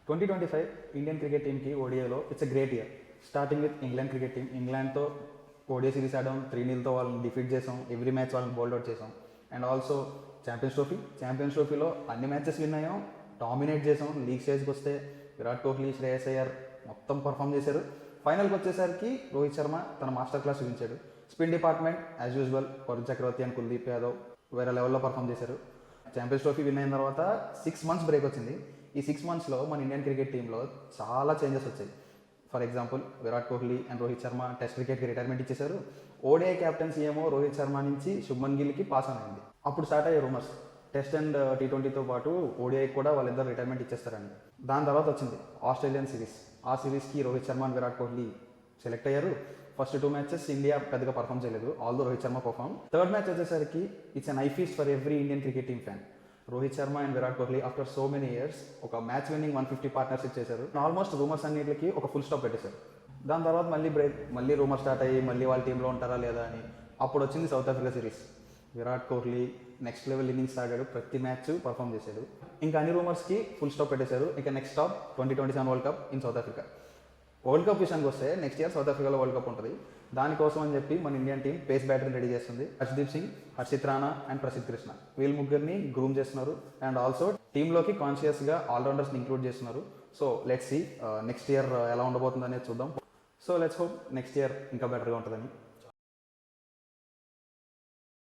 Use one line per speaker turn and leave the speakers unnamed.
2025 Indian cricket టీమ్కి ఓడిఐలో it's a great year. Starting with England cricket team. ఇంగ్లాండ్తో ODI series ఆడాం, 3-0తో వాళ్ళని డిఫీట్ చేసాం, ఎవ్రీ మ్యాచ్ వాళ్ళని బౌల్డ్ అవుట్ చేసాం. అండ్ ఆల్సో ఛాంపియన్స్ ట్రోఫీలో అన్ని మ్యాచెస్ విన్ అయ్యాం, డామినేట్ చేసాం. లీగ్ స్టేజ్కి వస్తే విరాట్ కోహ్లీ, శ్రేయస్ అయ్యర్ మొత్తం పర్ఫామ్ చేశారు. ఫైనల్కి వచ్చేసరికి రోహిత్ శర్మ తన మాస్టర్ క్లాస్ చూపించాడు. Spin department as usual Varun Chakravarthy and Kuldeep Yadav వేరే లెవెల్లో పర్ఫామ్ చేశారు. ఛాంపియన్స్ ట్రోఫీ విన్ అయిన తర్వాత 6 months బ్రేక్ వచ్చింది. ఈ 6 monthsలో మన ఇండియన్ క్రికెట్ టీంలో చాలా చేంజెస్ వచ్చాయి. For example Virat Kohli and Rohit Sharma test క్రికెట్కి రిటైర్మెంట్ ఇచ్చేశారు. ఓడిఐ క్యాప్టెన్సీ ఏమో రోహిత్ శర్మ నుంచి శుభ్మన్ గిల్కి పాస్ అయింది. అప్పుడు స్టార్ట్ అయ్యే రూమర్స్ టెస్ట్ అండ్ T20తో పాటు ఓడిఐ కూడా వాళ్ళిద్దరు రిటైర్మెంట్ ఇచ్చేస్తారని. దాని తర్వాత వచ్చింది ఆస్ట్రేలియన్ సిరీస్. ఆ సిరీస్కి రోహిత్ శర్మ అండ్ విరాట్ కోహ్లీ సెలెక్ట్ అయ్యారు. ఫస్ట్ 2 matches ఇండియా పెద్దగా పర్ఫామ్ చేయలేదు, although Rohit Sharma perform. Third match వచ్చేసరికి it's an eye feast for every Indian cricket team fan. Rohit Sharma and Virat Kohli after so many years ఒక మ్యాచ్ విన్నింగ్ 150 పార్ట్నర్షిప్ చేశారు. ఆల్మోస్ట్ రూమర్స్ అన్నిటికి ఒక ఫుల్ స్టాప్ పెట్టేశారు. దాని తర్వాత మళ్ళీ బ్రేక్, మళ్ళీ రూమర్ స్టార్ట్ అయ్యి మళ్ళీ వాళ్ళ టీంలో ఉంటారా లేదా అని. అప్పుడు వచ్చింది south Africa series. Virat Kohli next level innings ఆడాడు, ప్రతి మ్యాచ్ పర్ఫామ్ చేశాడు. ఇంకా అన్ని రూమర్స్కి ఫుల్ స్టాప్ పెట్టేశారు. ఇక next stop 2027 world cup in South Africa. World cup విషయానికి వస్తే నెక్స్ట్ ఇయర్ సౌత్ ఆఫ్రికాలో వరల్డ్ కప్ ఉంటుంది. దానికోసం అని చెప్పి మన ఇండియన్ టీం పేస్ బ్యాటరీని రెడీ చేస్తుంది. హర్షదీప్ సింగ్, హర్షిత్ రాణా అండ్ ప్రసిద్ధ్ కృష్ణ వీళ్ళు ముగ్గురిని గ్రూమ్ చేస్తున్నారు. అండ్ ఆల్సో టీంలోకి కాన్షియస్గా ఆల్రౌండర్స్ని ఇంక్లూడ్ చేస్తున్నారు. So let's see next year ఎలా ఉండబోతుంది అనేది చూద్దాం. So let's hope next year ఇంకా బెటర్గా ఉంటుందని.